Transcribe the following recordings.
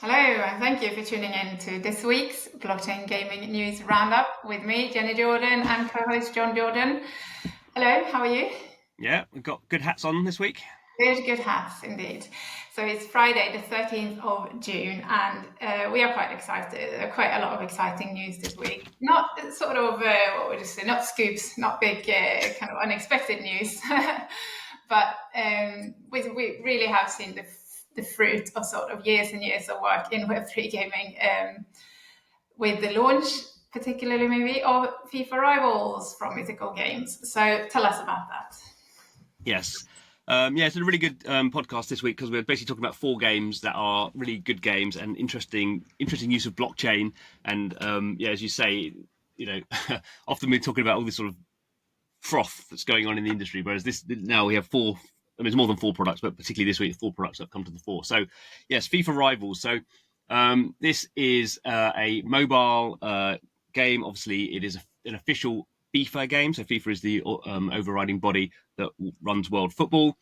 Hello, and thank you for tuning in to this week's Blockchain Gaming News Roundup with me, Jenny Jordan, and co-host John Jordan. Hello, how are you? Yeah, we've got good hats on this week. Good hats indeed. So it's Friday, the 13th of June, and we are quite excited. There are quite a lot of exciting news this week. Not sort of, what would you say, not scoops, not big kind of unexpected news, but we really have seen the fruit of sort of years and years of work in Web3 gaming with the launch, particularly maybe, of FIFA Rivals from Mythical Games. So tell us about that. Yes. It's a really good podcast this week because we're basically talking about 4 games that are really good games and interesting use of blockchain. And as you say, often we're talking about all this sort of froth that's going on in the industry, whereas now we have 4. I mean, it's more than 4 products, but particularly this week, 4 products that come to the fore. So, yes, FIFA Rivals. So, this is a mobile game. Obviously, it is an official FIFA game. So, FIFA is the overriding body that runs world football.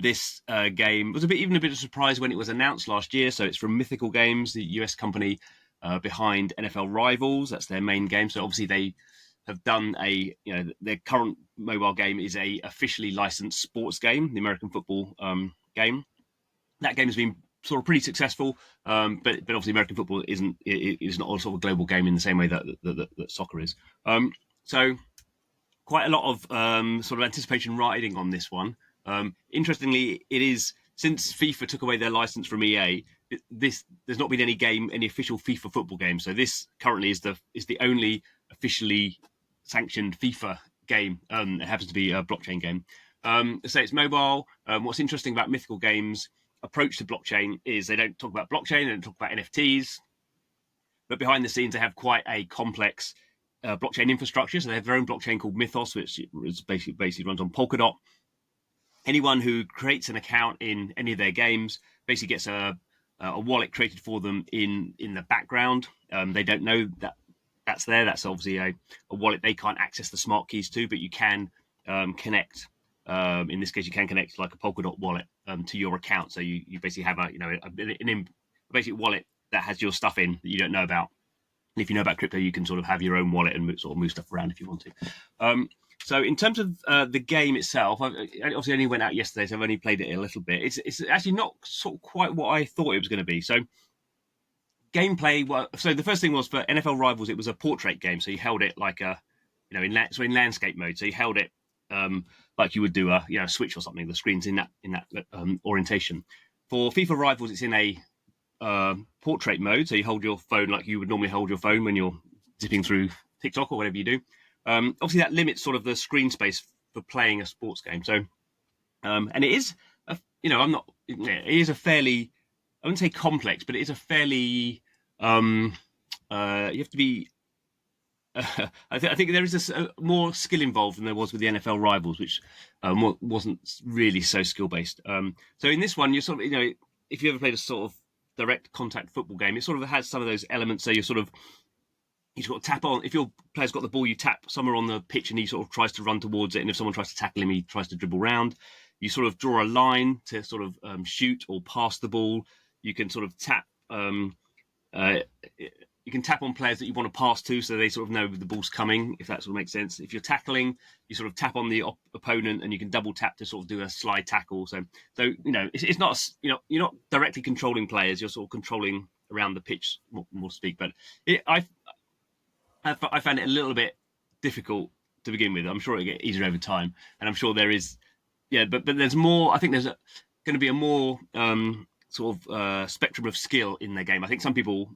This game was even a bit of a surprise when it was announced last year. So, it's from Mythical Games, the US company behind NFL Rivals. That's their main game. So, obviously, they have done their current mobile game is a officially licensed sports game, the American football game. That game has been sort of pretty successful, but obviously American football is not a sort of a global game in the same way that soccer is. So quite a lot of sort of anticipation riding on this one. Interestingly, it is since FIFA took away their license from EA. There's not been any official FIFA football game. So this currently is the only officially sanctioned FIFA game. It happens to be a blockchain game. So it's mobile. What's interesting about Mythical Games' approach to blockchain is they don't talk about blockchain, they don't talk about NFTs, but behind the scenes they have quite a complex blockchain infrastructure. So they have their own blockchain called Mythos, which is basically runs on Polkadot. Anyone who creates an account in any of their games basically gets a wallet created for them in the background. They don't know that's there. That's obviously a wallet they can't access the smart keys to, but you can connect. In this case, you can connect like a Polkadot wallet to your account. So you basically have a basic wallet that has your stuff in that you don't know about. And if you know about crypto, you can sort of have your own wallet and sort of move stuff around if you want to. So in terms of the game itself, I obviously only went out yesterday, so I've only played it a little bit. It's actually not sort of quite what I thought it was going to be. So gameplay. So the first thing was for NFL Rivals, it was a portrait game. So you held it like in landscape mode. So you held it like you would do a Switch or something. The screen's in that orientation. For FIFA Rivals, it's in a portrait mode. So you hold your phone like you would normally hold your phone when you're zipping through TikTok or whatever you do. Obviously, that limits sort of the screen space for playing a sports game. So, and it is, it is a fairly, I wouldn't say complex, but it is a fairly, you have to be, I think there is more skill involved than there was with the NFL Rivals, which wasn't really so skill based. So in this one, you're sort of, if you ever played a sort of direct contact football game, it sort of has some of those elements. So you've got to tap on. If your player's got the ball, you tap somewhere on the pitch and he sort of tries to run towards it. And if someone tries to tackle him, he tries to dribble round. You sort of draw a line to sort of shoot or pass the ball. You can sort of tap. You can tap on players that you want to pass to, so they sort of know the ball's coming. If that sort of makes sense. If you're tackling, you sort of tap on the opponent, and you can double tap to sort of do a slide tackle. So it's not you're not directly controlling players. You're sort of controlling around the pitch, more to speak. But I found it a little bit difficult to begin with. I'm sure it'll get easier over time, and I'm sure there is, but there's more. I think there's going to be a more sort of spectrum of skill in their game. I think some people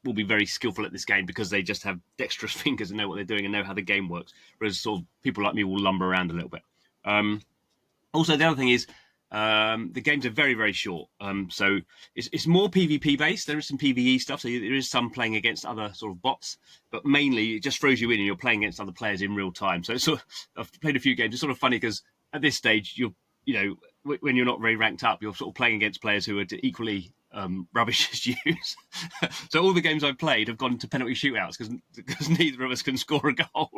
will be very skillful at this game because they just have dexterous fingers and know what they're doing and know how the game works, whereas sort of people like me will lumber around a little bit. Also, the other thing is the games are very, very short. So it's more PvP based. There is some PvE stuff. So there is some playing against other sort of bots, but mainly it just throws you in and you're playing against other players in real time. So I've played a few games. It's sort of funny because at this stage, when you're not very ranked up, you're sort of playing against players who are equally rubbish as you. So all the games I've played have gone to penalty shootouts because neither of us can score a goal.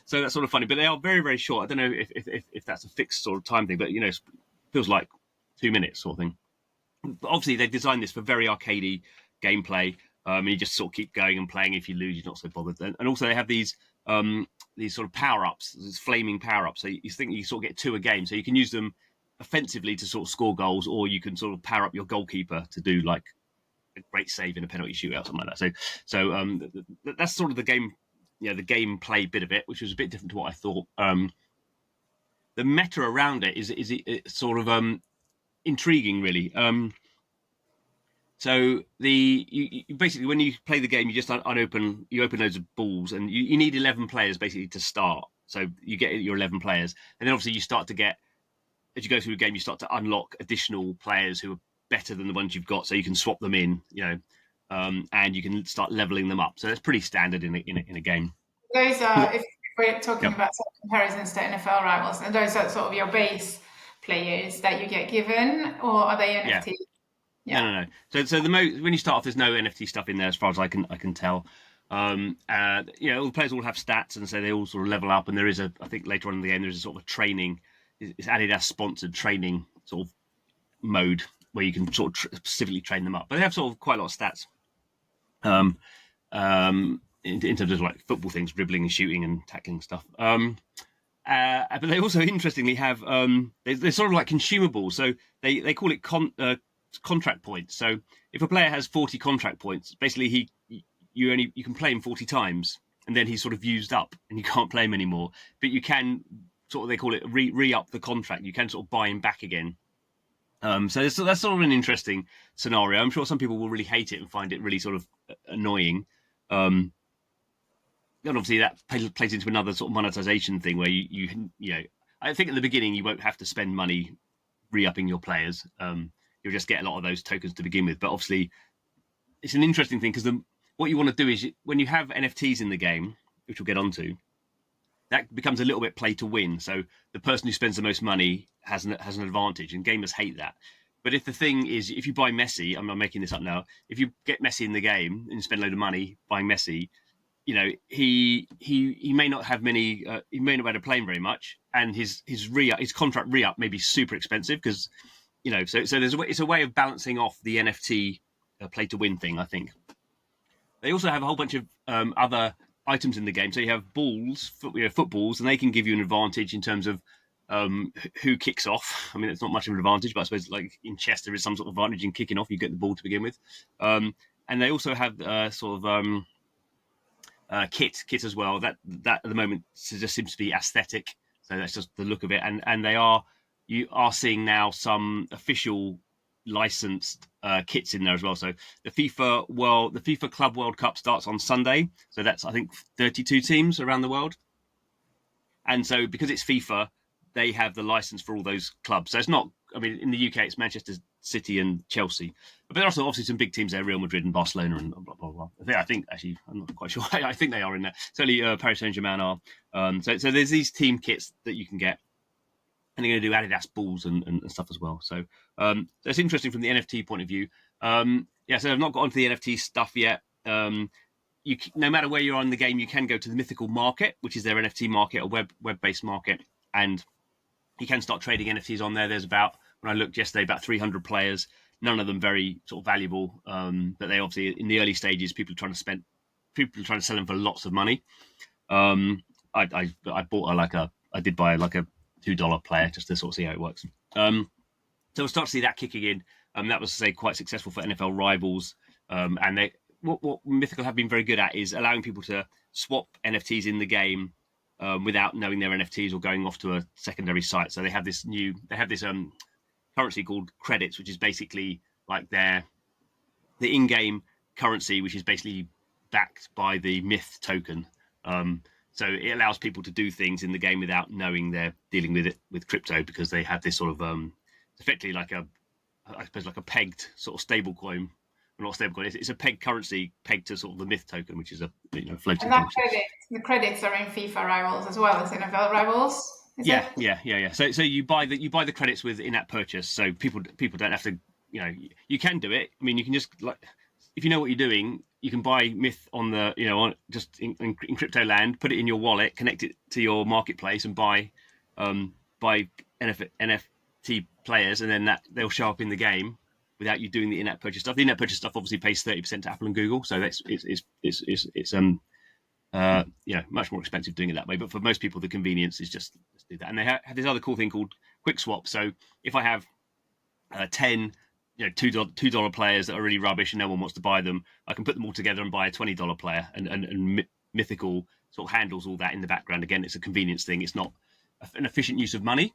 So that's sort of funny, but they are very, very short. I don't know if that's a fixed sort of time thing, but it feels like 2 minutes sort of thing. obviously they've designed this for very arcadey gameplay. And you just sort of keep going and playing. If you lose, you're not so bothered. And also they have these sort of power-ups, these flaming power-ups. So you think you sort of get 2 a game. So you can use them offensively to sort of score goals, or you can sort of power up your goalkeeper to do like a great save in a penalty shootout, something like that. So that's sort of the game, the gameplay bit of it, which was a bit different to what I thought. The meta around it is sort of intriguing, really. So you basically, when you play the game, you just open loads of balls, and you need 11 players basically to start. So you get your 11 players, and then obviously you start to get, as you go through the game, you start to unlock additional players who are better than the ones you've got, so you can swap them in, and you can start leveling them up. So that's pretty standard in a game. Those are, if we're talking about sort of comparisons to NFL Rivals, and those are sort of your base players that you get given, or are they NFT? Yeah. No. So when you start off, there's no NFT stuff in there, as far as I can tell. All the players all have stats, and so they all sort of level up. And there is I think later on in the game, there's a sort of a training. It's Adidas sponsored training sort of mode where you can sort of specifically train them up. But they have sort of quite a lot of stats. In terms of like football things, dribbling and shooting and tackling stuff. But they also interestingly have they're sort of like consumables. So they call it contract points. So if a player has 40 contract points, basically you can play him 40 times, and then he's sort of used up and you can't play him anymore. But you can sort of, they call it re-up the contract. You can sort of buy him back again. So that's sort of an interesting scenario. I'm sure some people will really hate it and find it really sort of annoying. And obviously that plays into another sort of monetization thing where you I think at the beginning you won't have to spend money re-upping your players. You'll just get a lot of those tokens to begin with. But obviously it's an interesting thing because what you want to do is when you have NFTs in the game, which we'll get onto, that becomes a little bit play to win. So the person who spends the most money has an advantage, and gamers hate that. But if the thing is, if you buy Messi, I'm not making this up now, if you get Messi in the game and spend a load of money buying Messi, he may not have many, he may not be able to play him very much, and his contract re-up may be super expensive because, so it's a way of balancing off the NFT play to win thing, I think. They also have a whole bunch of other items in the game. So you have balls, footballs, and they can give you an advantage in terms of who kicks off. I mean, it's not much of an advantage, but I suppose like in chess, there is some sort of advantage in kicking off. You get the ball to begin with. And they also have sort of kit as well. That at the moment just seems to be aesthetic. So that's just the look of it. And you are seeing now some official licensed kits in there as well. So the FIFA Club World Cup starts on Sunday. So that's, I think, 32 teams around the world. And so because it's FIFA, they have the license for all those clubs. So it's not, I mean, in the UK, it's Manchester City and Chelsea. But there are also obviously some big teams there, Real Madrid and Barcelona and blah, blah, blah. I think actually, I'm not quite sure. I think they are in there. Certainly Paris Saint-Germain are. So there's these team kits that you can get. And they're going to do Adidas balls and stuff as well. So it's interesting from the NFT point of view. So I've not got onto the NFT stuff yet. No matter where you are in the game, you can go to the Mythical Market, which is their NFT market, a web-based market, and you can start trading NFTs on there. There's when I looked yesterday, about 300 players. None of them very sort of valuable, but they obviously in the early stages, people are trying to sell them for lots of money. I bought I did buy like a $2 player just to sort of see how it works. So we'll start to see that kicking in. That was, say, quite successful for NFL Rivals. And what Mythical have been very good at is allowing people to swap NFTs in the game without knowing their NFTs or going off to a secondary site. So they have this currency called credits, which is basically like the in-game currency, which is basically backed by the Myth token. So it allows people to do things in the game without knowing they're dealing with crypto, because they have this sort of effectively like a pegged sort of stable coin. Well, not stable coin. It's a pegged currency pegged to sort of the Myth token, which is a floating. And the credits are in FIFA Rivals as well as NFL Rivals. Yeah. So you buy the credits with in-app purchase. So people don't have to. You can do it. I mean, you can just if you know what you're doing, you can buy Myth on the just in crypto land, put it in your wallet, connect it to your marketplace, and buy NFT players, and then they'll show up in the game. without you doing the in-app purchase stuff. The in-app purchase stuff obviously pays 30% to Apple and Google, so it's much more expensive doing it that way. But for most people, the convenience is just let's do that. And they have this other cool thing called Quick Swap. So if I have 10 $2 players that are really rubbish and no one wants to buy them, I can put them all together and buy a $20 player, and Mythical sort of handles all that in the background. Again, it's a convenience thing. It's not an efficient use of money,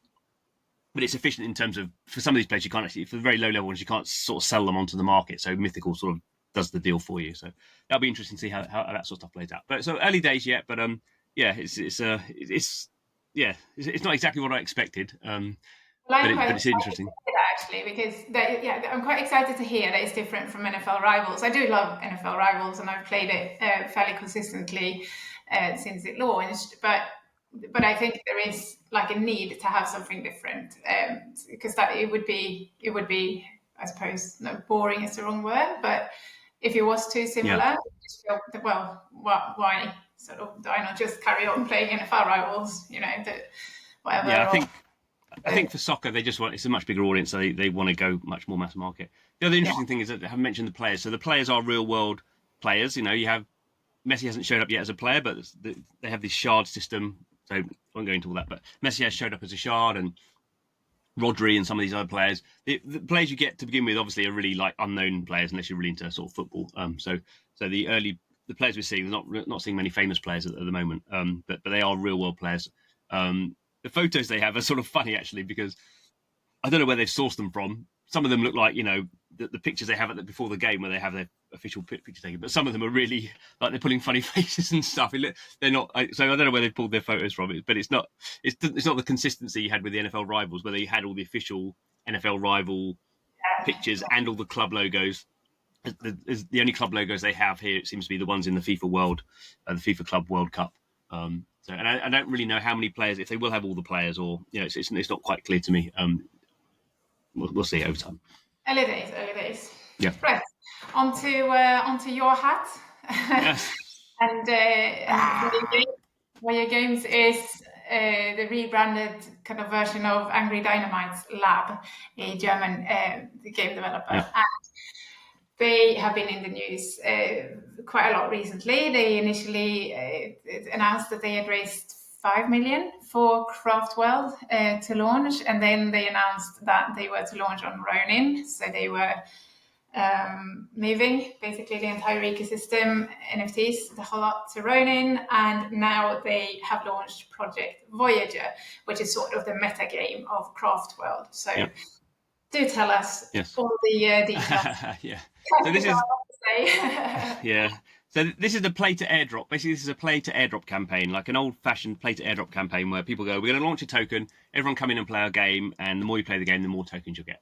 but it's efficient in terms of, for some of these players, you can't actually, for the very low level ones, you can't sort of sell them onto the market. So Mythical sort of does the deal for you. So that'll be interesting to see how that sort of stuff plays out. But so early days yet, but it's not exactly what I expected. But it's interesting. Actually, because I'm quite excited to hear that it's different from NFL Rivals. I do love NFL Rivals, and I've played it fairly consistently since it launched. But I think there is like a need to have something different, because that it would be, I suppose, no, boring is the wrong word, but if it was too similar, I just feel that, well, why sort of do I not just carry on playing NFL Rivals? Whatever. Yeah, I think for soccer, they just want, it's a much bigger audience, so they want to go much more mass market. The other interesting thing is that I haven't mentioned the players. So the players are real world players. You have Messi hasn't showed up yet as a player, but they have this shard system. So I won't go into all that, but Messi has showed up as a shard, and Rodri and some of these other players. The players you get to begin with obviously are really like unknown players unless you're really into sort of football. So the players we're seeing, we're not seeing many famous players at the moment, but they are real world players. The photos they have are sort of funny actually, because I don't know where they've sourced them from. Some of them look like the pictures they have before the game where they have their official picture taken, but some of them are really like they're putting funny faces and stuff. They're not. So I don't know where they pulled their photos from. But it's not the consistency you had with the NFL Rivals, where they had all the official NFL rival pictures and all the club logos. The only club logos they have here, it seems to be the ones in the FIFA Club World Cup. And I don't really know how many players, if they will have all the players, or it's not quite clear to me. We'll see over time. Early days. Yeah. Right. Onto your hat. Yes. And Voyager Games is the rebranded kind of version of Angry Dynamite's Lab, a German game developer. Yeah. And they have been in the news quite a lot recently. They initially announced that they had raised 5 million for Craft World to launch, and then they announced that they were to launch on Ronin. So they were moving basically the entire ecosystem, NFTs, the whole lot to Ronin, and now they have launched Project Voyager, which is sort of the metagame of Craft World. So do tell us all the details. Yeah. So this is So this is the play-to-airdrop. Basically, this is a play-to-airdrop campaign, like an old-fashioned play-to-airdrop campaign where people go, we're going to launch a token, everyone come in and play our game, and the more you play the game, the more tokens you'll get.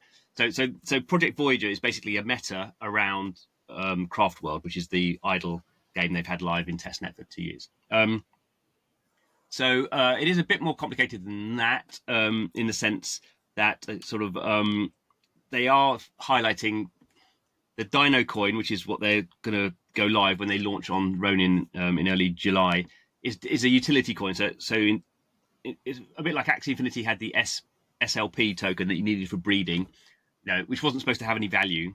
So Project Voyager is basically a meta around Craft World, which is the idle game they've had live in testnet for 2 years. So it is a bit more complicated than that, in the sense that they are highlighting the Dyno Coin, which is what they're going to go live when they launch on Ronin in early July, is a utility coin. So it's a bit like Axie Infinity had the SLP token that you needed for breeding, which wasn't supposed to have any value.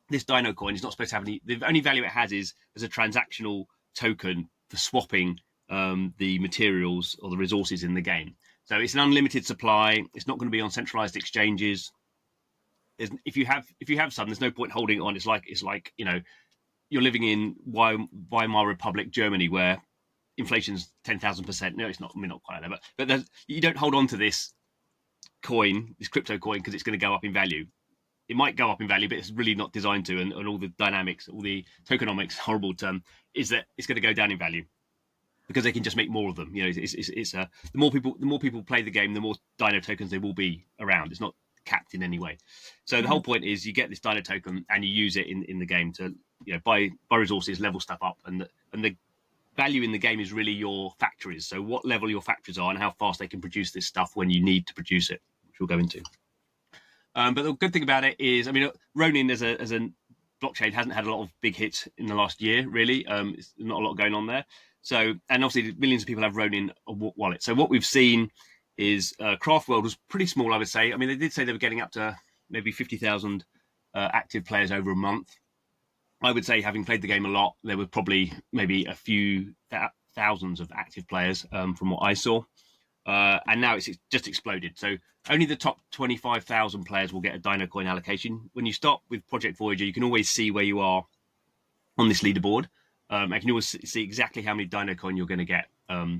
This Dyno Coin is not supposed to have any. The only value it has is as a transactional token for swapping the materials or the resources in the game. So it's an unlimited supply. It's not going to be on centralized exchanges. If you have some, there's no point holding it on. It's like you're living in Weimar Republic, Germany, where inflation's 10,000%. No, it's not. We're not quite there, but you don't hold on to this coin, this crypto coin, because it's going to go up in value. It might go up in value, but it's really not designed to. And all the dynamics, all the tokenomics, horrible term, is that it's going to go down in value because they can just make more of them. The more people play the game, the more Dyno tokens there will be around. It's not capped in any way. So the whole point is you get this Dyno token and you use it in the game to buy resources, level stuff up, and the value in the game is really your factories. So what level your factories are and how fast they can produce this stuff when you need to produce it, which we'll go into. But the good thing about it is, Ronin as a blockchain hasn't had a lot of big hits in the last year, really. It's not a lot going on there. So, and obviously millions of people have Ronin wallet. So what we've seen is Craft World was pretty small, I would say. They did say they were getting up to maybe 50,000 active players over a month. I would say, having played the game a lot, there were probably maybe a few thousands of active players from what I saw. And now it's just exploded. So only the top 25,000 players will get a Dyno Coin allocation. When you start with Project Voyager, you can always see where you are on this leaderboard. And you can always see exactly how many Dyno Coin you're going to get. So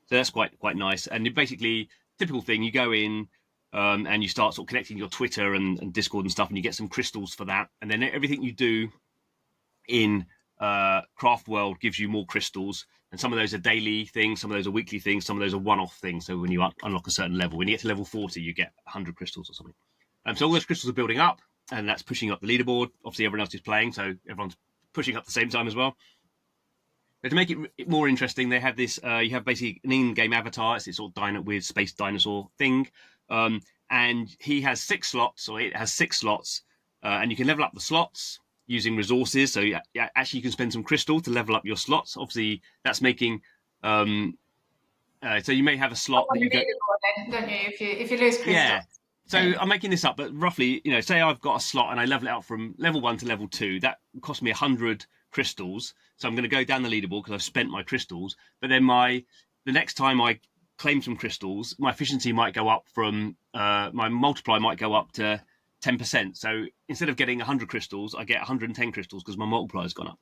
that's quite nice. And basically, typical thing, you go in and you start sort of connecting your Twitter and Discord and stuff, and you get some crystals for that. And then everything you do in Craft World gives you more crystals, and some of those are daily things, some of those are weekly things, some of those are one-off things. So when you unlock a certain level, when you get to level 40, you get 100 crystals or something. So all those crystals are building up, and that's pushing up the leaderboard. Obviously, everyone else is playing, so everyone's pushing up at the same time as well. But to make it more interesting, they have this. You have basically an in-game avatar. It's this sort of weird space dinosaur thing, and he has 6 slots, or it has 6 slots, and you can level up the slots using resources. So actually you can spend some crystal to level up your slots. Obviously, that's making. So you may have a slot that you go. Don't you? If you lose crystal. Yeah. So I'm making this up, but roughly, say I've got a slot and I level it out from level 1 to level 2. That cost me 100 crystals. So I'm going to go down the leaderboard because I've spent my crystals. But then the next time I claim some crystals, my efficiency might go up from my multiplier might go up to 10%. So instead of getting 100 crystals, I get 110 crystals because my multiplyer's gone up.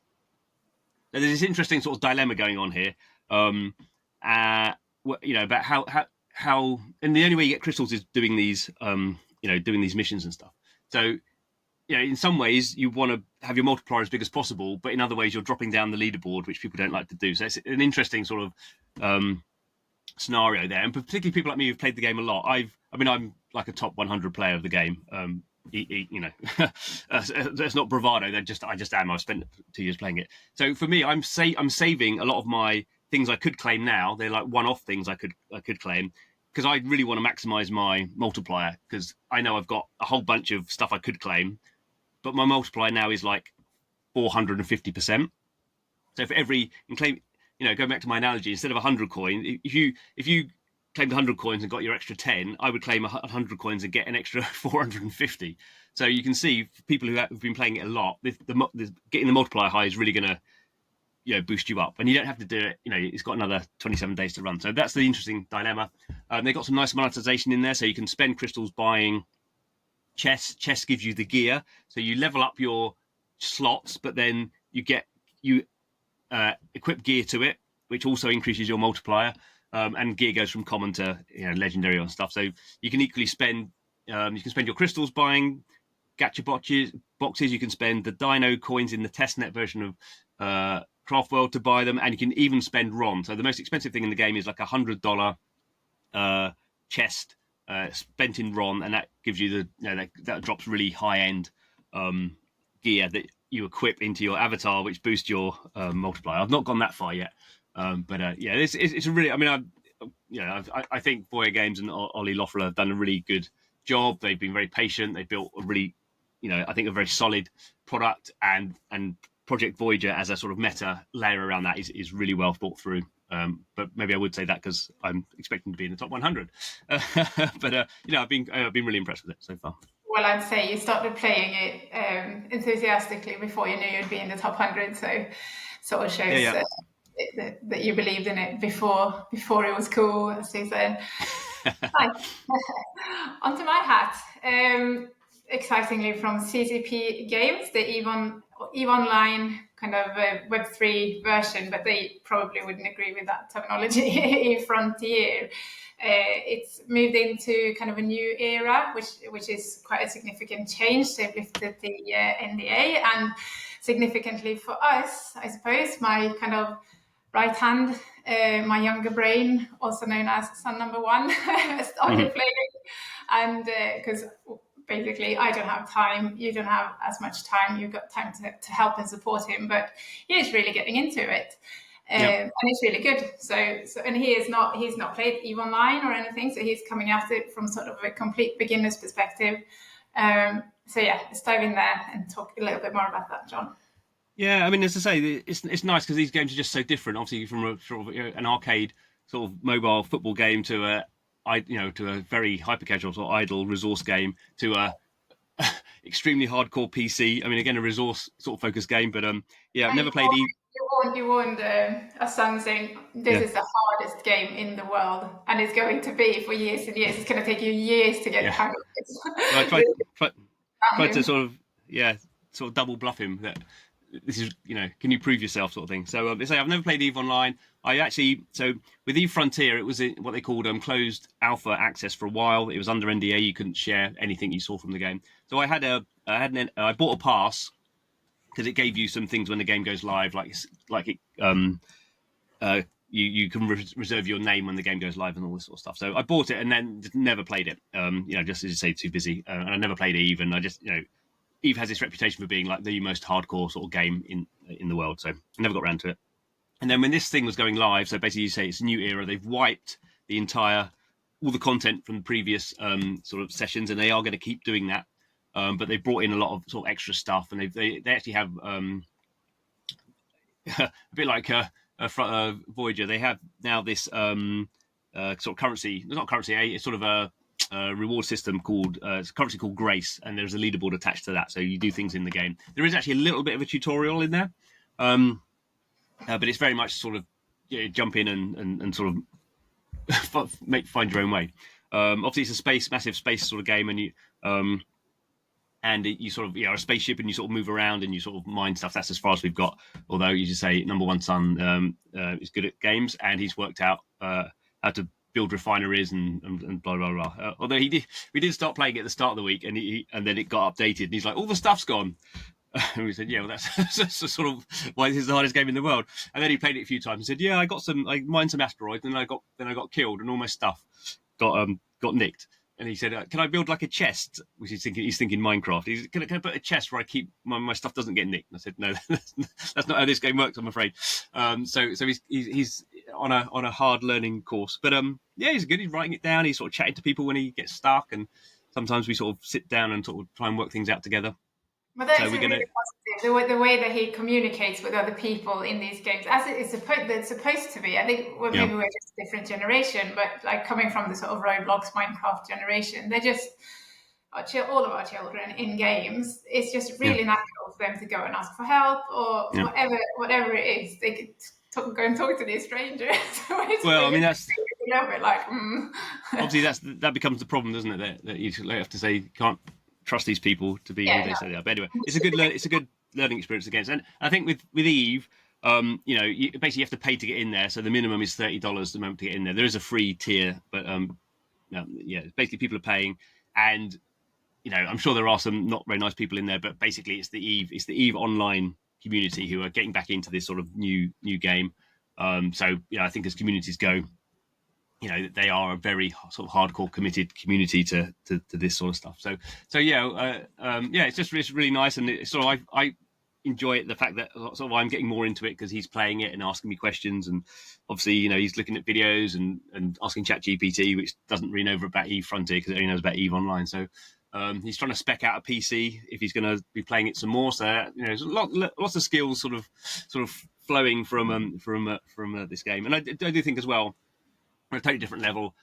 So there's this interesting sort of dilemma going on here, about how, and the only way you get crystals is doing these, doing these missions and stuff. So, in some ways you want to have your multiplier as big as possible, but in other ways you're dropping down the leaderboard, which people don't like to do. So it's an interesting sort of scenario there, and particularly people like me who've played the game a lot. I'm like a top 100 player of the game. That's not bravado. I just am. I've spent 2 years playing it. So for me, I'm saving a lot of my things I could claim now. They're like one-off things I could claim, because I really want to maximize my multiplier, because I know I've got a whole bunch of stuff I could claim, but my multiplier now is like 450%. So for every claim, going back to my analogy, instead of 100 coin, if you claimed 100 coins and got your extra 10, I would claim 100 coins and get an extra 450. So you can see, for people who have been playing it a lot, getting the multiplier high is really going to boost you up, and you don't have to do it. It's got another 27 days to run. So that's the interesting dilemma. They've got some nice monetization in there, so you can spend crystals buying chests. Chests gives you the gear, so you level up your slots, but then you equip gear to it, which also increases your multiplier. And gear goes from common to legendary and stuff. So you can equally spend. You can spend your crystals buying gacha boxes. You can spend the Dyno coins in the testnet version of Craft World to buy them, and you can even spend RON. So the most expensive thing in the game is like $100 chest spent in RON, and that gives you that drops really high end gear that you equip into your avatar, which boosts your multiplier. I've not gone that far yet, but it's a really. I think Voyager Games and Ollie Loeffler have done a really good job. They've been very patient. They've built a really, I think a very solid product, and Project Voyager as a sort of meta layer around that is really well thought through. But maybe I would say that because I'm expecting to be in the top 100. But I've been really impressed with it so far. Well, I'd say you started playing it enthusiastically before you knew you'd be in the top 100. So sort of shows that you believed in it before it was cool, as they said. Onto my hat. Excitingly, from CCP Games, the EVE Online kind of Web3 version, but they probably wouldn't agree with that terminology. Frontier. It's moved into kind of a new era, which is quite a significant change. They've lifted the NDA, and significantly for us, I suppose, my kind of right hand, my younger brain, also known as son number one, started playing, and because basically I don't have time, you don't have as much time, you've got time to help and support him, but he's really getting into it. And it's really good. So and he's not played EVE Online or anything, so he's coming at it from sort of a complete beginner's perspective. Let's dive in there and talk a little bit more about that, John. Yeah, I mean, as I say, it's nice because these games are just so different. Obviously, from a sort of an arcade sort of mobile football game to a very hyper casual sort of idle resource game to a extremely hardcore PC. I mean, again, a resource sort of focused game, but yeah, I've never played. You warned a son saying this is the hardest game in the world, and it's going to be for years and years. It's going to take you years to get the hang of it. Well, I tried to sort of double bluff him that this is, can you prove yourself sort of thing. So they say I've never played EVE Online. So with EVE Frontier, it was what they called closed alpha access for a while. It was under NDA. You couldn't share anything you saw from the game. So I bought a pass because it gave you some things when the game goes live, you can reserve your name when the game goes live and all this sort of stuff. So I bought it and then just never played it. Just as you say, too busy. And I never played EVE, and I just, EVE has this reputation for being like the most hardcore sort of game in the world. So I never got around to it. And then when this thing was going live, so basically you say it's a new era, they've wiped all the content from the previous sort of sessions, and they are going to keep doing that. But they brought in a lot of sort of extra stuff, and they actually have a bit like Voyager. They have now this sort of currency. It's not currency. It's sort of a reward system called it's a currency called Grace, and there's a leaderboard attached to that. So you do things in the game. There is actually a little bit of a tutorial in there, but it's very much sort of jump in and sort of find your own way. Obviously, it's a massive space sort of game, and you sort of are a spaceship, and you sort of move around and you sort of mine stuff. That's as far as we've got. Although you just say number one son is good at games, and he's worked out how to build refineries and blah blah blah. Although we did start playing it at the start of the week, and then it got updated, and he's like, all the stuff's gone. And we said, yeah, well, that's sort of why this is the hardest game in the world. And then he played it a few times and said, yeah, I mined some asteroids, and then I got killed, and all my stuff got nicked. And he said, can I build like a chest? Which he's thinking Minecraft. Can I put a chest where I keep my stuff doesn't get nicked? And I said, no, that's not how this game works, I'm afraid. So he's on a hard learning course. But yeah, he's good. He's writing it down. He's sort of chatting to people when he gets stuck, and sometimes we sort of sit down and sort of try and work things out together. But that's really positive. The way that he communicates with other people in these games, as it's supposed to be. I think maybe we're just a different generation, but like coming from the sort of Roblox, Minecraft generation, they're just all of our children in games. It's just really natural for them to go and ask for help or whatever it is. They could go and talk to these strangers. Well, I mean, that's a little bit like. Obviously, that becomes the problem, doesn't it? That you have to say you can't trust these people to be who they say they are. But anyway, it's a good learning experience against. And I think with EVE, you basically have to pay to get in there. So the minimum is $30 the moment to get in there. There is a free tier, but basically people are paying, and I'm sure there are some not very nice people in there, but basically it's the EVE online community who are getting back into this sort of new game. So I think as communities go, they are a very sort of hardcore committed community to this sort of stuff. So it's really nice, and it's sort of I enjoy it, the fact that sort of I'm getting more into it because he's playing it and asking me questions, and obviously he's looking at videos and asking ChatGPT, which doesn't really know about EVE Frontier because it only knows about EVE Online. So he's trying to spec out a PC if he's going to be playing it some more. So there's lots of skills sort of flowing from this game, and I do think as well, on a totally different level,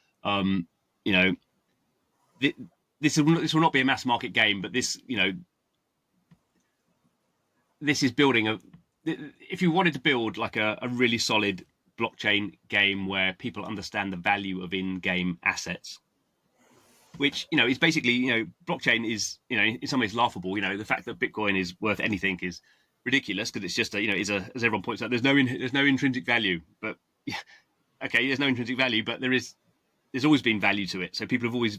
this will not be a mass market game, but this is building if you wanted to build like a really solid blockchain game where people understand the value of in-game assets, which is basically blockchain is in some ways laughable. The fact that Bitcoin is worth anything is ridiculous because it's just as everyone points out, there's no intrinsic value, but okay, there's no intrinsic value, but there's always been value to it. So people have always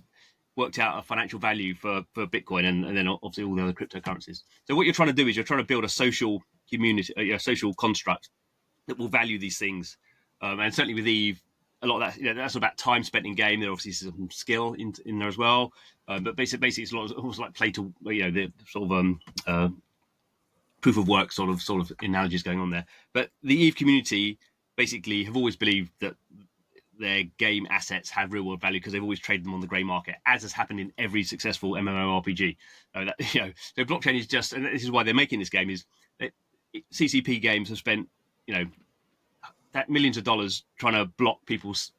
worked out a financial value for Bitcoin and then obviously all the other cryptocurrencies. So what you're trying to do is you're trying to build a social community, a social construct that will value these things. And certainly with EVE, a lot of that, that's about time spent in game. There obviously is some skill in there as well. But basically it's almost like the sort of proof of work sort of analogies going on there. But the EVE community basically have always believed that their game assets have real world value because they've always traded them on the grey market, as has happened in every successful MMORPG. So blockchain is just, and this is why they're making this game, is that CCP Games have spent millions of dollars trying to block people's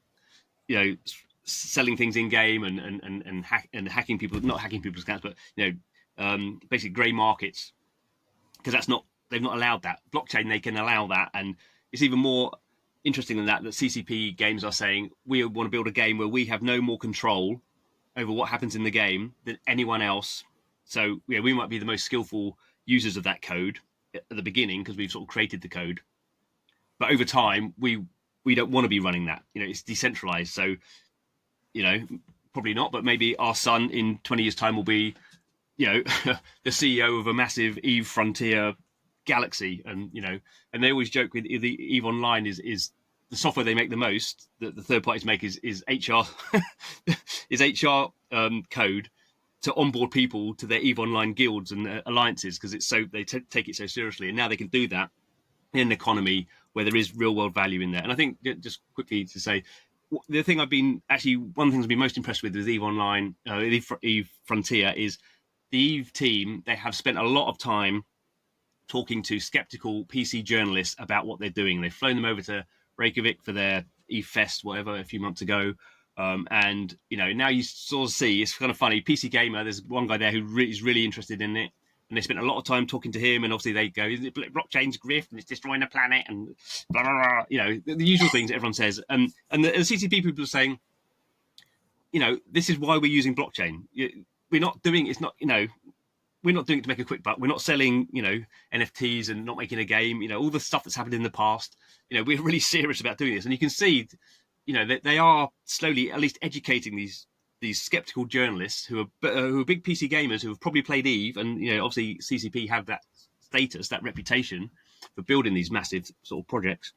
selling things in game and hacking people, not hacking people's accounts, but basically grey markets, because they've not allowed that. Blockchain, they can allow that, and it's even more interesting than that CCP Games are saying we want to build a game where we have no more control over what happens in the game than anyone else. So we might be the most skillful users of that code at the beginning because we've sort of created the code, but over time we don't want to be running that. It's decentralized, so probably not, but maybe our son in 20 years time will be the CEO of a massive Eve Frontier galaxy, and and they always joke with the Eve Online is the software they make the most, that the third parties make is HR is HR code to onboard people to their Eve Online guilds and alliances, because it's so they take it so seriously, and now they can do that in an economy where there is real world value in there. And I think, just quickly to say, the thing one of the things I've been most impressed with Eve Online, Eve Frontier, is the Eve team. They have spent a lot of time talking to skeptical PC journalists about what they're doing. They've flown them over to Reykjavik for their Eve Fest, whatever, a few months ago. And now you sort of see, it's kind of funny. PC Gamer, there's one guy there who is really interested in it, and they spent a lot of time talking to him. And obviously they go, blockchain's grift and it's destroying the planet and blah blah blah. The usual things that everyone says. And the CCP people are saying, this is why we're using blockchain. We're not doing it's not we're not doing it to make a quick buck. We're not selling NFTs and not making a game. All the stuff that's happened in the past. We're really serious about doing this, and you can see they are slowly at least educating these skeptical journalists who are big PC gamers who have probably played Eve, and obviously CCP have that status, that reputation for building these massive sort of projects.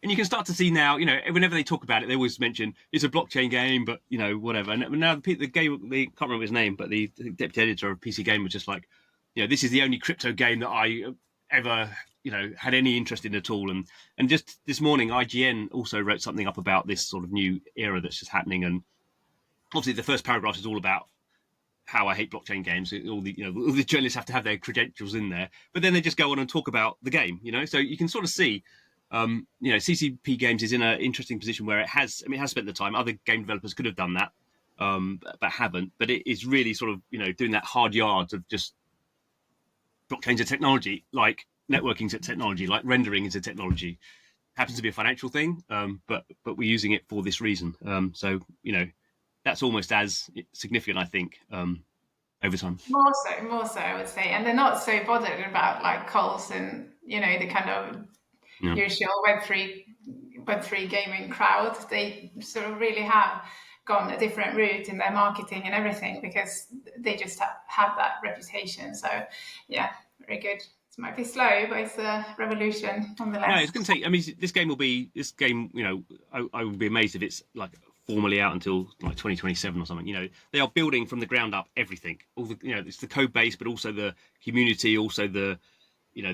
And you can start to see now, whenever they talk about it, they always mention it's a blockchain game, but whatever. And now the game, they can't remember his name, but the deputy editor of PC Game was just like, this is the only crypto game that I ever had any interest in at all. And just this morning, IGN also wrote something up about this sort of new era that's just happening. And obviously, the first paragraph is all about how I hate blockchain games. All the journalists have to have their credentials in there, but then they just go on and talk about the game. So you can sort of see. CCP Games is in an interesting position where it has spent the time. Other game developers could have done that, but haven't. But it is really sort of doing that hard yards of just blockchain's a technology, like networking's a technology, like rendering is a technology. Happens to be a financial thing, but we're using it for this reason. So that's almost as significant, I think, over time. More so, I would say, and they're not so bothered about like KOLs and the kind of usual Web3 gaming crowd. They sort of really have gone a different route in their marketing and everything, because they just have that reputation. So yeah, very good. It might be slow, but it's a revolution nonetheless. No, it's going to take. This game. I would be amazed if it's like formally out until like 2027 or something. They are building from the ground up everything. All the it's the code base, but also the community, also the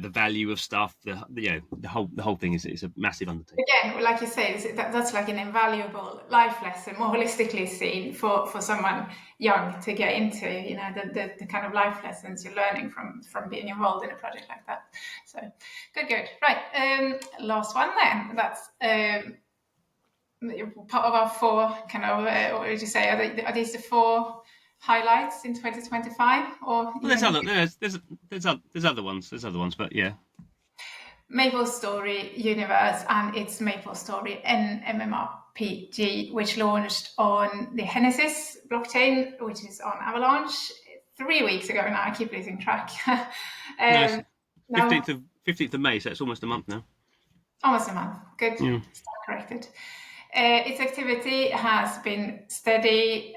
the value of stuff. The whole thing is a massive undertaking. Again, like you say, that's like an invaluable life lesson, more holistically seen, for someone young to get into. The kind of life lessons you're learning from being involved in a project like that. So good. Right, last one then. That's part of our four kind of. What would you say? Are these the four highlights in 2025? Or well, there's other ones, but yeah. MapleStory Universe and its MapleStory N MMOG, which launched on the Henesys blockchain, which is on Avalanche 3 weeks ago now. I keep losing track. 15th of May, so it's almost a month now. Almost a month. Good. Yeah. Stand corrected. Its activity has been steadily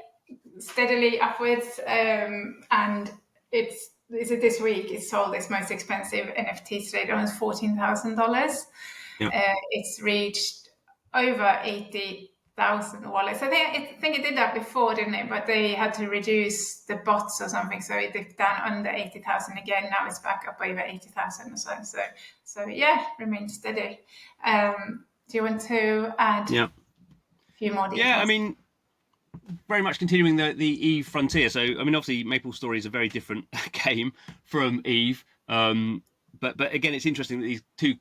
upwards, and this week it sold its most expensive NFT today, almost $14,000. Yeah. It's reached over 80,000 wallets. I think it did that before, didn't it? But they had to reduce the bots or something, so it dipped down under 80,000 again. Now it's back up over 80,000 or so. So yeah, remains steady. Do you want to add a few more details? Yeah, very much continuing the Eve frontier. So, obviously, MapleStory is a very different game from Eve. But again, it's interesting that these two,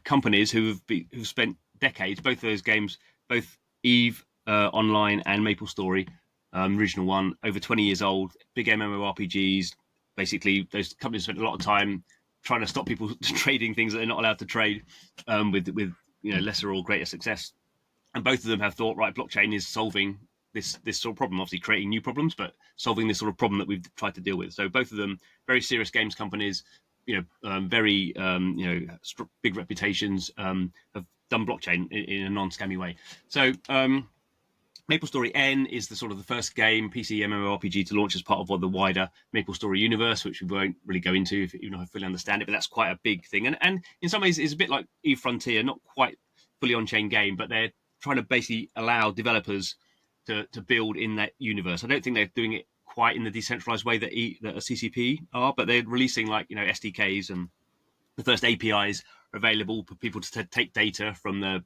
companies who've spent decades, both of those games, both Eve Online and MapleStory, original one, over 20 years old, big MMORPGs. Basically, those companies spent a lot of time trying to stop people trading things that they're not allowed to trade, with lesser or greater success. And both of them have thought, right, blockchain is solving this sort of problem, obviously creating new problems, but solving this sort of problem that we've tried to deal with. So both of them, very serious games companies, very big reputations, have done blockchain in a non-scammy way. So MapleStory N is the sort of the first game, PC MMORPG, to launch as part of the wider MapleStory universe, which we won't really go into, even though I fully understand it, but that's quite a big thing. And in some ways, it's a bit like Eve Frontier, not quite fully on-chain game, but they're trying to basically allow developers to build in that universe. I don't think they're doing it quite in the decentralized way that a CCP are, but they're releasing SDKs, and the first APIs are available for people to take data from the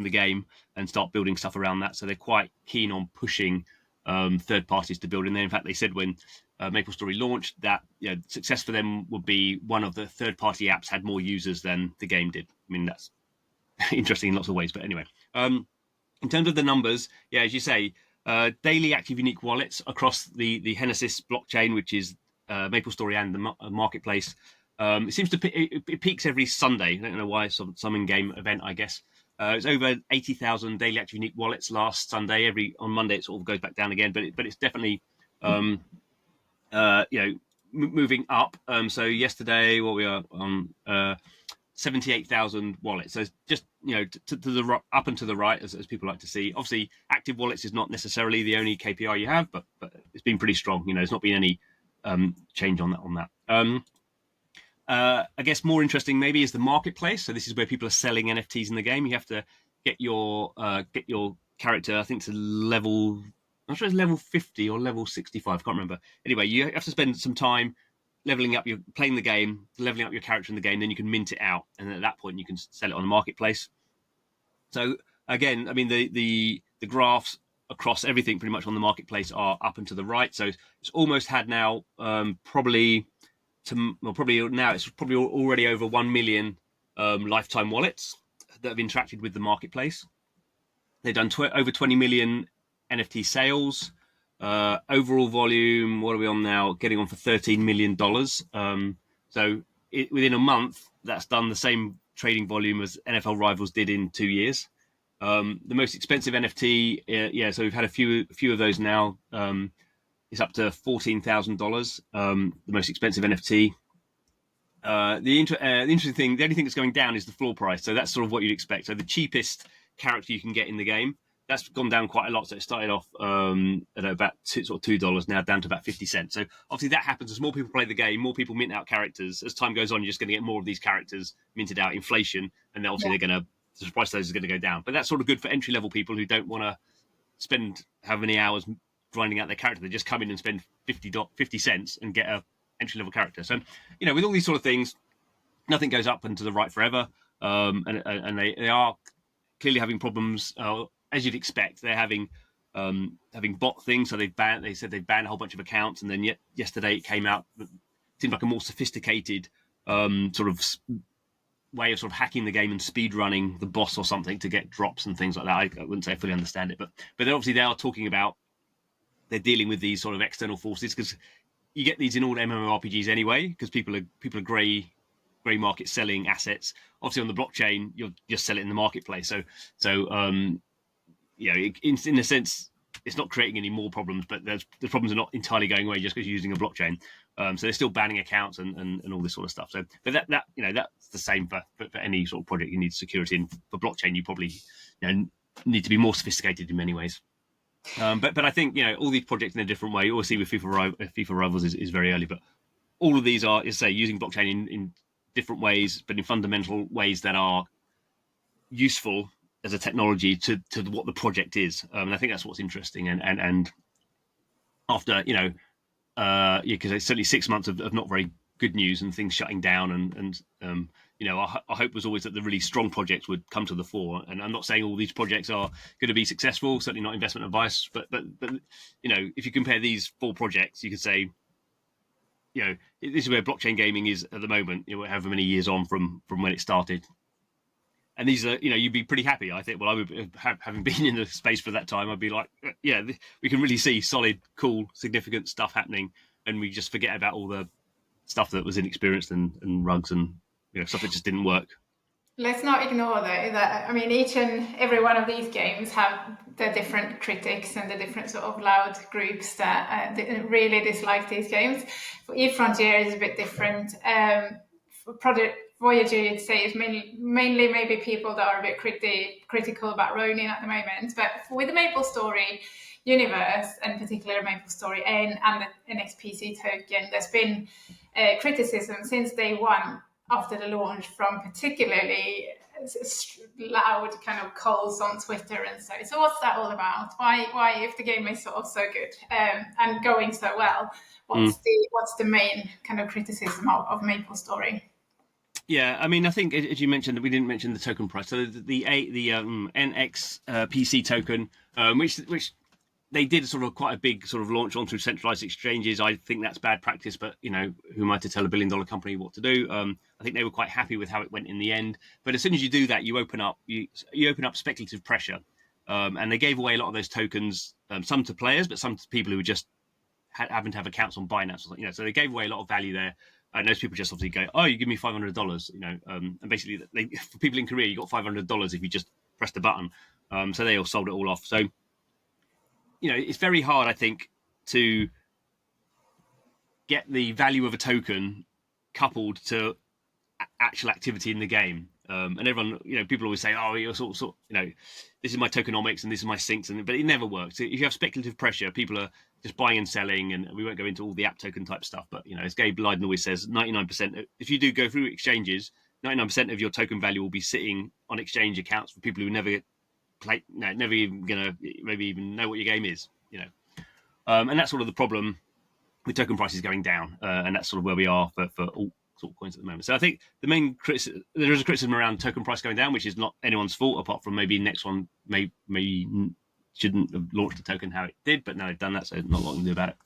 game and start building stuff around that. So they're quite keen on pushing third parties to build in there. In fact, they said when MapleStory launched that success for them would be one of the third party apps had more users than the game did. I mean, that's interesting in lots of ways, but anyway. In terms of the numbers, as you say, daily active unique wallets across the Henesys blockchain, which is MapleStory and the marketplace. It seems it peaks every Sunday. I don't know why, some in-game event, I guess. It was over 80,000 daily active unique wallets last Sunday. On Monday it sort of goes back down again, but it's definitely moving up. So yesterday, we are on 78,000 wallets. So just to the up and to the right, as people like to see. Obviously, active wallets is not necessarily the only KPI you have, but it's been pretty strong. There's not been any change on that. I guess more interesting maybe is the marketplace. So this is where people are selling NFTs in the game. You have to get your character, I think, to level, I'm not sure it's level 50 or level 65, I can't remember. Anyway, you have to spend some time leveling up, playing the game, leveling up your character in the game, then you can mint it out, and at that point you can sell it on the marketplace. So again, I mean, the graphs across everything pretty much on the marketplace are up and to the right. So it's almost had now probably now it's probably already over 1 million lifetime wallets that have interacted with the marketplace. They've done over 20 million NFT sales. Overall volume, what are we on now? Getting on for $13 million. So within a month, that's done the same trading volume as NFL Rivals did in 2 years. The most expensive NFT, so we've had a few of those now. It's up to $14,000. The most expensive NFT. The interesting thing, the only thing that's going down is the floor price. So that's sort of what you'd expect. So the cheapest character you can get in the game, that's gone down quite a lot. So it started off at about $2, now down to about 50 cents. So obviously that happens as more people play the game, more people mint out characters. As time goes on, you're just going to get more of these characters minted out, inflation, and then obviously the price of those is going to go down. But that's sort of good for entry level people who don't want to spend how many hours grinding out their character. They just come in and spend 50 cents and get a entry level character. So with all these sort of things, nothing goes up and to the right forever, and they are clearly having problems, as you'd expect. They're having bot things. So they said they've banned a whole bunch of accounts, and then yesterday it came out that it seemed like a more sophisticated sort of way of sort of hacking the game and speed running the boss or something to get drops and things like that. I wouldn't say I fully understand it, but obviously they are talking about, they're dealing with these sort of external forces, because you get these in all MMORPGs anyway, because people are grey market selling assets. Obviously on the blockchain, you'll just sell it in the marketplace. So in a sense, it's not creating any more problems, but the problems are not entirely going away just because you're using a blockchain. So they're still banning accounts and all this sort of stuff. So, but that's the same for any sort of project you need security in. For blockchain, you probably need to be more sophisticated in many ways. But I think all these projects in a different way. Obviously, with FIFA Rivals is very early, but all of these are, using blockchain in different ways, but in fundamental ways that are useful as a technology to what the project is. And I think that's what's interesting. And after because it's certainly 6 months of not very good news and things shutting down, and our hope was always that the really strong projects would come to the fore. And I'm not saying all these projects are going to be successful, certainly not investment advice, but if you compare these 4 projects, you could say, this is where blockchain gaming is at the moment, however many years on from when it started. and these are, you'd be pretty happy. I think. Well, I would, having been in the space for that time, I'd be like, yeah, we can really see solid, cool, significant stuff happening, and we just forget about all the stuff that was inexperienced and rugs and stuff that just didn't work. Let's not ignore though that, I mean, each and every one of these games have the different critics and the different sort of loud groups that really dislike these games. For Eve Frontier is a bit different. For Project Voyager, you'd say, is mainly maybe people that are a bit critical about Ronin at the moment. But with the MapleStory universe, and particularly MapleStory N and the NXPC token, there's been criticism since day one after the launch from particularly loud kind of KOLs on Twitter and so. So what's that all about? Why if the game is sort of so good and going so well, what's the main kind of criticism of MapleStory? Yeah, I mean, I think as you mentioned, we didn't mention the token price. So the NXPC token, which they did sort of quite a big sort of launch on through centralized exchanges. I think that's bad practice, but who am I to tell $1 billion company what to do? I think they were quite happy with how it went in the end. But as soon as you do that, you open up speculative pressure, and they gave away a lot of those tokens, some to players, but some to people who just happen to have accounts on Binance or something. So they gave away a lot of value there. And those people just obviously go, oh, you give me $500, and basically for people in Korea, you got $500 if you just press the button. So they all sold it all off. So, it's very hard, I think, to get the value of a token coupled to actual activity in the game. And everyone, people always say, oh, you're sort of, this is my tokenomics and this is my sinks, but it never works. If you have speculative pressure, people are just buying and selling, and we won't go into all the app token type stuff. But as Gabe Leiden always says, 99%. If you do go through exchanges, 99% of your token value will be sitting on exchange accounts for people who never play, never even gonna maybe even know what your game is. And that's sort of the problem with token prices going down, and that's sort of where we are for all sort of coins at the moment. So I think the main there is a criticism around token price going down, which is not anyone's fault apart from maybe Nexon maybe shouldn't have launched the token how it did, but now they've done that, so not a lot to do about it.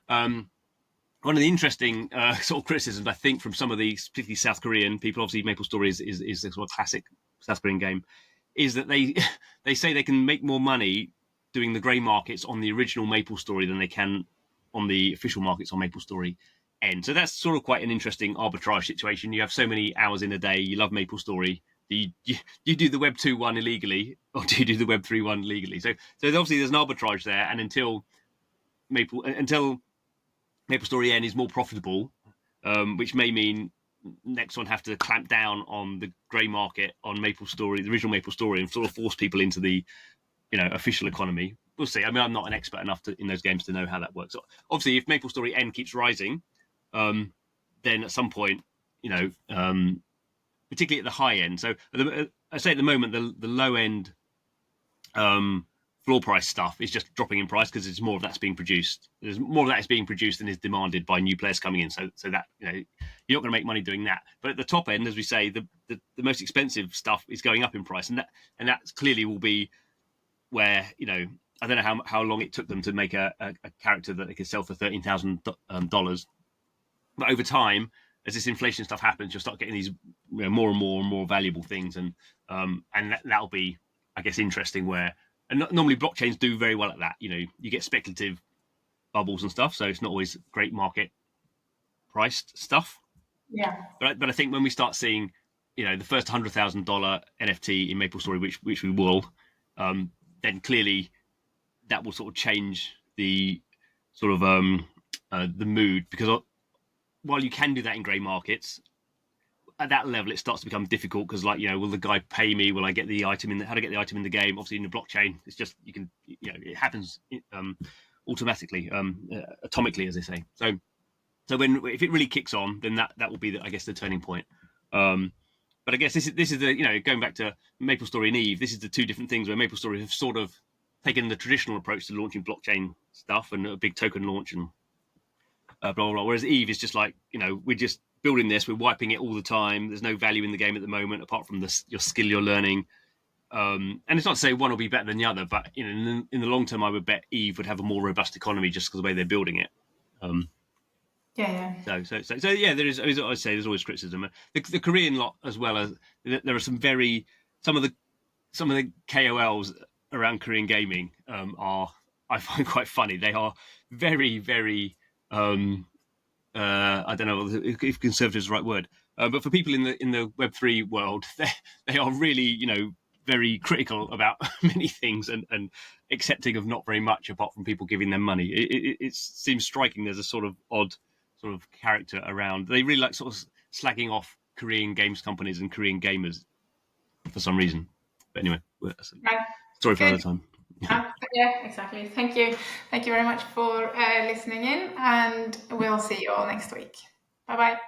One of the interesting sort of criticisms, I think, from some of these, particularly South Korean people, obviously MapleStory is a sort of classic South Korean game, is that they say they can make more money doing the grey markets on the original MapleStory than they can on the official markets on MapleStory N. So that's sort of quite an interesting arbitrage situation. You have so many hours in a day, you love MapleStory. Do you do the Web 2.1 illegally, or do you do the Web 3.1 legally? So obviously there's an arbitrage there, and until MapleStory N is more profitable, which may mean Nexon have to clamp down on the grey market on MapleStory, the original MapleStory, and sort of force people into the official economy. We'll see. I mean, I'm not an expert enough in those games to know how that works. So obviously, if MapleStory N keeps rising, then at some point, particularly at the high end. So I say at the moment, the low end floor price stuff is just dropping in price because it's more of that's being produced. There's more of that is being produced than is demanded by new players coming in. So that you're not going to make money doing that. But at the top end, as we say, the most expensive stuff is going up in price, and that clearly will be where I don't know how long it took them to make a character that they could sell for $13,000, but over time, as this inflation stuff happens, you'll start getting these more and more valuable things, and that'll be, I guess, interesting. Where and normally blockchains do very well at that. You get speculative bubbles and stuff, so it's not always great market priced stuff. Yeah. But I think when we start seeing, the first $100,000 NFT in MapleStory, which we will, then clearly that will sort of change the sort of the mood, because while you can do that in grey markets, at that level it starts to become difficult because, will the guy pay me? Will I get the item how to get the item in the game? Obviously, in the blockchain, it's just you can, it happens automatically, atomically, as they say. So if it really kicks on, then that will be, I guess, the turning point. But I guess this is the going back to MapleStory and Eve. This is the two different things where MapleStory have sort of taken the traditional approach to launching blockchain stuff and a big token launch and blah, blah, blah. Whereas Eve is just like, we're just building this, we're wiping it all the time. There's no value in the game at the moment apart from your skill you're learning. And it's not to say one will be better than the other, but in the long term, I would bet Eve would have a more robust economy just because of the way they're building it. Yeah. So yeah, there is. I say there's always criticism. The Korean lot as well as there are some very some of the KOLs around Korean gaming are, I find, quite funny. They are very, very I don't know if conservative is the right word, but for people in the Web3 world, they are really, very critical about many things and accepting of not very much apart from people giving them money. It seems striking. There's a sort of odd sort of character around. They really like sort of slagging off Korean games companies and Korean gamers for some reason. But anyway, sorry for another time. Yeah, exactly. Thank you very much for listening in, and we'll see you all next week. Bye bye.